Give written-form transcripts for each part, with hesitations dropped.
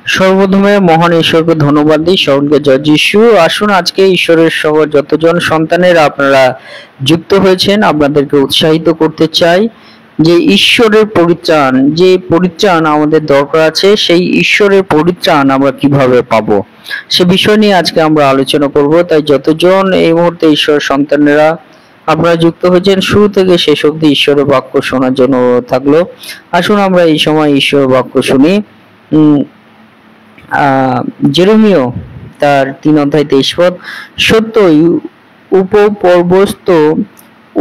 সর্বপ্রথমে মহান ঈশ্বরকে ধন্যবাদ দিই, সকলকে জয় যিশু। আসুন আজকে ঈশ্বরের সহ যতজন সন্তানেরা আপনারা যুক্ত হয়েছেন আপনাদেরকে উৎসাহিত করতে চাই যে ঈশ্বরের পরিত্রাণ, যে পরিত্রাণ আমাদের দরকার আছে, সেই ঈশ্বরের পরিত্রাণ আমরা কিভাবে পাবো সে বিষয় নিয়ে আজকে আমরা আলোচনা করব। তাই যতজন এই মুহূর্তে ঈশ্বরের সন্তানেরা আপনারা যুক্ত হয়েছেন, শুরু থেকে শেষ অবধি ঈশ্বরের বাক্য শোনার জন্য অনুরোধ থাকলো। আসুন আমরা এই সময় ঈশ্বরের বাক্য শুনি। জেরেমীয় তার 3 অধ্যায় 23 পদ, সত্যই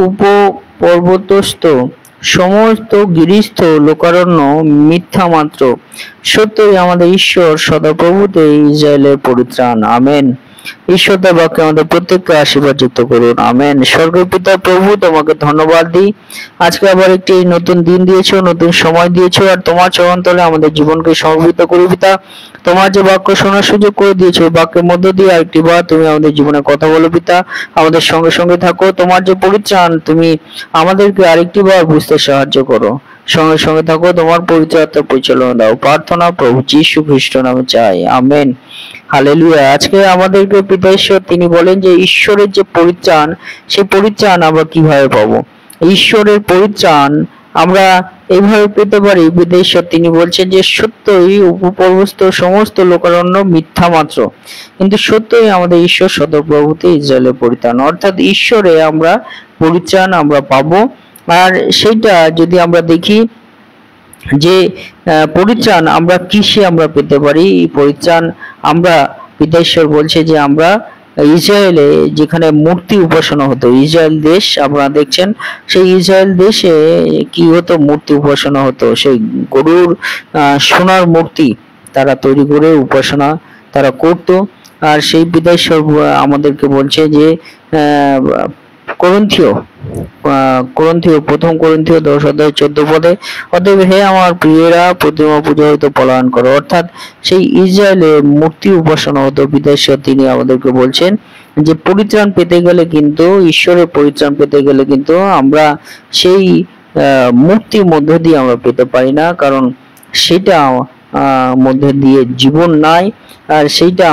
উপপর্বতস্থ সমস্ত গিরিস্থ লোকারণ্য মিথ্যা মাত্র, সত্যই আমাদের ঈশ্বর সদাপ্রভুতে ইসরায়েলের পরিত্রাণ। আমেন। ঈশ্বর তার বাক্যে আমাদের প্রত্যেককে আশীর্বাদ যুক্ত করুন। আমেন। স্বর্গের পিতা প্রভু, তোমাকে ধন্যবাদ দিই, আজকে আবার একটি নতুন দিন দিয়েছো, নতুন সময় দিয়েছো, আর তোমার চরণতলে আমাদের জীবনকে সমর্পিত করি পিতা। তোমার যে বাক্য শোনার সুযোগ করে দিয়েছো, বাক্যের মধ্য দিয়ে আরেকটি বার তুমি আমাদের জীবনে কথা বলো পিতা, আমাদের সঙ্গে সঙ্গে থাকো। তোমার যে পরিত্রাণ, তুমি আমাদেরকে আরেকটি বার বুঝতে সাহায্য করো, সঙ্গে সঙ্গে থাকো, তোমার পরিচর্যা পরিচালনা দাও। প্রার্থনা প্রভু যীশু খ্রিস্ট নামে চাই, আমেন। হালেলুয়া। আজকে আমাদেরকে পিতা ঈশ্বর তিনি বলেন যে ঈশ্বরের যে পরিত্রাণ, সেই পরিত্রাণ আমরা কিভাবে পাবো। ঈশ্বরের পরিত্রাণ আমরা এইভাবে পেতে পারি। পিতা ঈশ্বর তিনি বলছেন যে সত্যই উপপর্বস্থ সমস্ত লোকারণ্য মিথ্যা মাত্র, কিন্তু সত্যই আমাদের ঈশ্বর সদাপ্রভুতে ইসরায়েলের পরিত্রাণ। অর্থাৎ ঈশ্বরে আমরা পরিত্রাণ আমরা পাবো। আর সেইটা যদি আমরা দেখি যে পরিত্রাণ আমরা কিসে আমরা পেতে পারি, এই পরিত্রাণ আমরা পিতা ঈশ্বর বলছে যে আমরা ইসরায়েলে যেখানে মূর্তি উপাসনা হতো, ইসরায়েল দেশ আপনারা দেখছেন, সেই ইসরায়েল দেশে কি হতো, মূর্তি উপাসনা হতো। সেই গরুর সোনার মূর্তি তারা তৈরি করে উপাসনা তারা করত। আর সেই পিতা ঈশ্বর আমাদেরকে বলছে যে প্রথম করন্থীয় 10 অধ্যায় 14 পদে, অতএব হে আমার প্রিয়রা প্রতিমা পূজা হইতে পলায়ন করো। অর্থাৎ সেই ইসরায়েলে মূর্তি উপাসনা হতো। পিতা ঈশ্বর তিনি আমাদেরকে বলছেন যে পরিত্রাণ পেতে গেলে কিন্তু, ঈশ্বরের পরিত্রাণ পেতে গেলে কিন্তু আমরা সেই মূর্তির মধ্য দিয়ে আমরা পেতে পারি না, কারণ সেটা মধ্যে দিয়ে জীবন নাই, আর সেইটা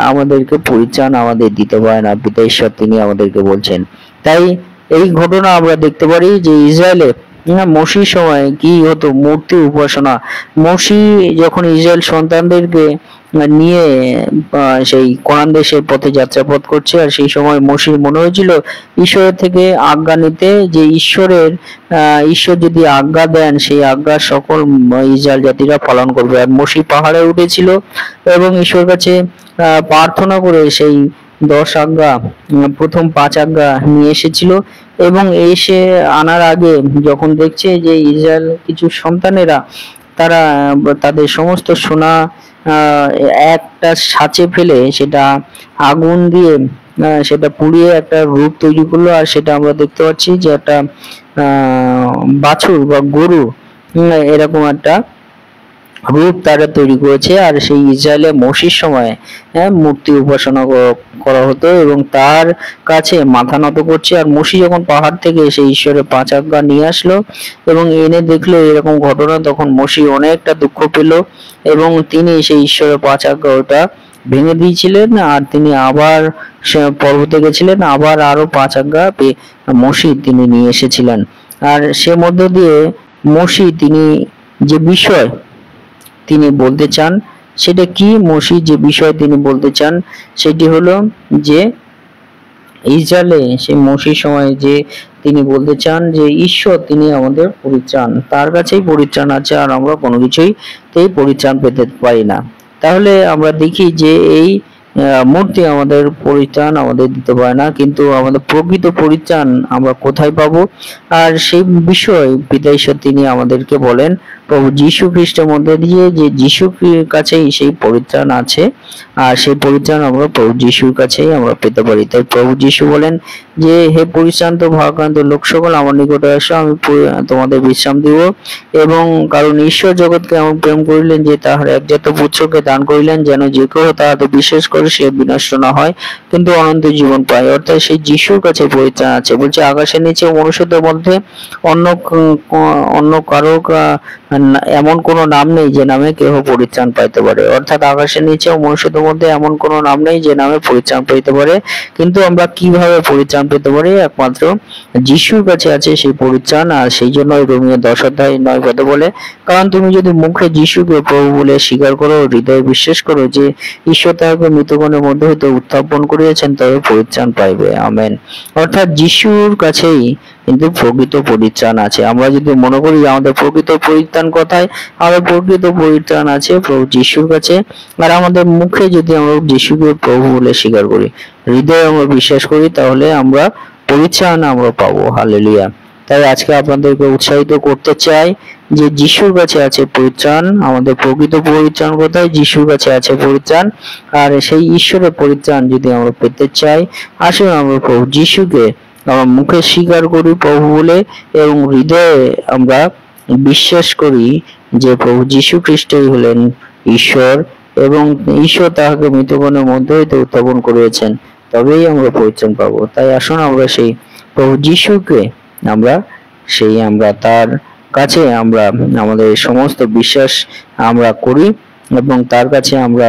আমাদেরকে পরিত্রাণ আমাদের দিতে পারে না। পিতা ঈশ্বর তিনি আমাদেরকে বলছেন। তাই এই ঘটনা আমরা দেখতে পারি যে ইসরায়েলে মসির সময় কি হতো, মূর্তি উপাসনা। মসি যখন ইসরায়েল সন্তানদেরকে নিয়ে সেই কোরআন দেশের পথে যাত্রাপথ করছে, আর সেই সময় মসির মনে হয়েছিল ঈশ্বরের থেকে আজ্ঞা নিতে, যে ঈশ্বর যদি আজ্ঞা দেন সেই আজ্ঞা সকল ইসরায়েল জাতিরা পালন করবে। আর মসি পাহাড়ে উঠেছিল এবং ঈশ্বরের কাছে প্রার্থনা করে সেই 10 আজ্ঞা, প্রথম 5 আজ্ঞা নিয়ে এসেছিল। এবং এসে আনার আগে যখন দেখছে যে ইসরায়েল কিছু সন্তানেরা তারা তাদের সমস্ত সোনা একটা ছাঁচে ফেলে সেটা আগুন দিয়ে সেটা পুড়িয়ে একটা রূপ তৈরি করলো, আর সেটা আমরা দেখতে পাচ্ছি যে একটা বাছুর বা গরু এরকম একটা রূপ তারা তৈরি করেছে। আর সেই ইসরায়েলে মসির সময় মূর্তি উপাসনা করা হতো এবং তার কাছে মাথা নত করছে। আর মসি যখন পাহাড় থেকে সেই ঈশ্বরের 5 আজ্ঞা নিয়ে আসলো এবং এনে দেখলো এরকম ঘটনা, তখন মসি অনেকটা দুঃখ পেল এবং তিনি সেই ঈশ্বরের 5 আজ্ঞা ওটা ভেঙে দিয়েছিলেন। আর তিনি আবার পর্বতে গেছিলেন, আবার আরো 5 আজ্ঞা মসি তিনি নিয়ে এসেছিলেন। আর সে মধ্য দিয়ে মসি তিনি যে বিষয় তিনি বলতে চান সেটা কি, মসি যে বিষয় তিনি বলতে চান সেটি হলো যে ইসরায়েলে সেই মসির সময় যে তিনি বলতে চান যে ঈশ্বর তিনি আমাদের পরিত্রাণ, তার কাছেই পরিত্রাণ আছে, আর আমরা কোনো কিছুই পরিত্রাণ পেতে পারি না। তাহলে আমরা দেখি যে এই মূর্তি আমাদের পরিত্রাণ আমাদের দিতে পারে না, কিন্তু আমাদের প্রকৃত পরিত্রাণ আমরা কোথায় পাবো, আর সেই বিষয় পিতা ঈশ্বর তিনি আমাদেরকে বলেন প্রভু যীশু খ্রিস্টের মধ্যে দিয়ে, যে যীশুর কাছেই সেই পরিত্রাণ আছে, আর সেই পরিত্রাণ আমরা প্রভু যীশুর কাছেই আমরা পেতে পারি। তাই প্রভু যীশু বলেন যে হে পরিশ্রান্ত ভারাক্রান্ত লোক সকল আমার নিকটে আসো, আমি তোমাদের বিশ্রাম দিব। এবং কারণ ঈশ্বর জগৎকে এমন প্রেম করিলেন যে তাহার একজাত পুত্রকে দান করিলেন, যেন যে কেউ তাহাতে বিশ্বাস করে সে বিনষ্ট না হয় কিন্তু অনন্ত জীবন পায়। অর্থাৎ সেই যীশুর কাছে পরিত্রাণ আছে। বলছে আকাশের নিচে মনুষ্যদের মধ্যে অন্য কারো এমন কোনো নাম নেই যে নামে কেহ পরিত্রাণ পাইতে পারে। অর্থাৎ আকাশের নিচে ও মনুষ্যদের মধ্যে এমন কোনো নাম নেই যে নামে পরিত্রাণ পাইতে পারে। কিন্তু আমরা কিভাবে পরিত্রাণ পেতে পারি? একমাত্র যিশুর কাছে আছে সেই পরিত্রাণ। আর সেই জন্য রোমীয় 10:9 বলে, কারণ তুমি যদি মুখে যিশুকে প্রভু বলে স্বীকার করো, হৃদয়ে বিশ্বাস করো যে ঈশ্বর তাহাকে মৃতগণের মধ্যে হইতে উত্থাপন করিয়াছেন, তবে পরিত্রাণ পাইবে। আমেন। অর্থাৎ যিশুর কাছেই কিন্তু প্রকৃত পরিত্রাণ আছে। আমরা যদি মনে করি আমাদের প্রকৃত পরিত্রাণ কোথায়, আমাদের প্রকৃত পরিত্রাণ আছে প্রভু যিশুর কাছে। আর আমাদের মুখে যদি আমরা যিশুকে প্রভু বলে স্বীকার করি, হৃদয়ে আমরা বিশ্বাস করি, তাহলে আমরা পরিত্রাণ আমরা পাবো। হালেলুয়া। তাই আজকে আপনাদেরকে উৎসাহিত করতে চাই যে যিশুর কাছে আছে পরিত্রাণ। আমাদের প্রকৃত পরিত্রাণ কোথায়? যিশুর কাছে আছে পরিত্রাণ। আর সেই ঈশ্বরের পরিত্রাণ যদি আমরা পেতে চাই, আসুন আমরা প্রভু যিশুকে আমরা মুখে স্বীকার করি প্রভু বলে, এবং হৃদয়ে আমরা বিশ্বাস করি যে প্রভু যীশু খ্রিস্টই হলেন ঈশ্বর, এবং ঈশ্বর তাহাকে মৃতগণের মধ্যে হইতে উত্থাপন করিয়াছেন, তবেই আমরা পরিত্রাণ পাবো। তাই আসুন আমরা সেই প্রভু যিশুকে আমরা তার কাছে আমরা আমাদের সমস্ত বিশ্বাস আমরা করি, এবং তার কাছে আমরা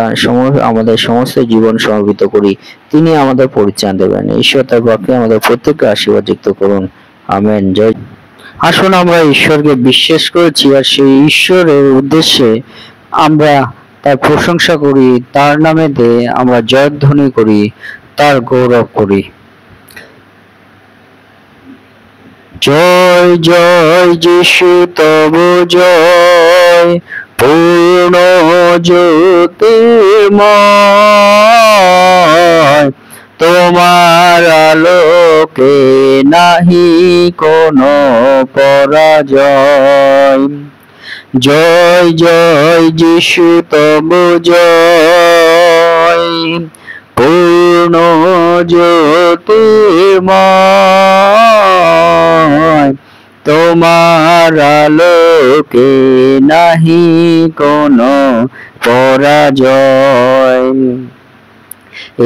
আমাদের সমস্ত জীবন সমর্পিত করি। তিনি আমাদের পরিত্রাণ দেবেন। ঈশ্বর তার বাক্যে আমাদের প্রত্যেককে আশীর্বাদ যুক্ত করুন। আমেন। জয়। আসুন আমরা ঈশ্বরকে বিশ্বাস করেছি, আর সেই ঈশ্বরের উদ্দেশ্যে আমরা তার প্রশংসা করি, তার নামেতে আমরা জয়ধ্বনি করি, তার গৌরব করি। জয় জয় যিশু তব জয়, পূর্ণ জ্যোতির্ময়, তোমার আলোকে নাহি কোনো পরাজয়। জয় জয় যিশু তব জয়, পূর্ণ জ্যোতির্ময়, তোমার আলোকে নাহি কোনো পরাজয়।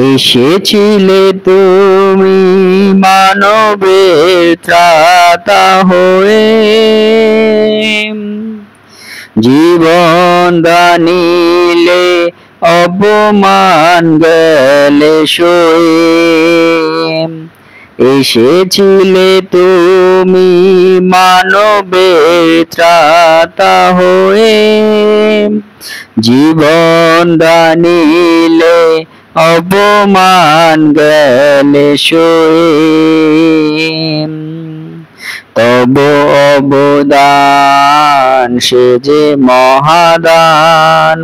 এসেছিলে তুমি মানবের ত্রাতা হয়ে, জীবন দানিলে অপমান গেলে সয়ে। এসেছিলে তুমি মানবের ত্রাতা হয়ে, জীবন দানিলে অপমান গেলে সয়ে। তব অবদান সে যে মহাদান,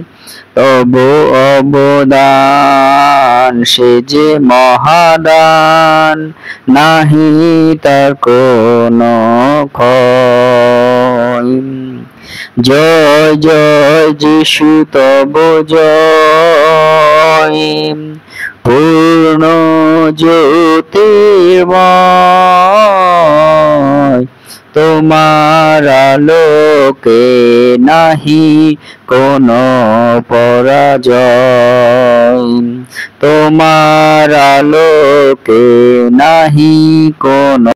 তব অবদান সে যে মহাদান, নাহি তার কোনো ক্ষয়। জয় জয় যিশু তব জয়, পূর্ণ জ্যোতির্ময়, তোমার আলোকে নাহি কোনো পরাজয়। তোমার আলোকে নাহি কোনো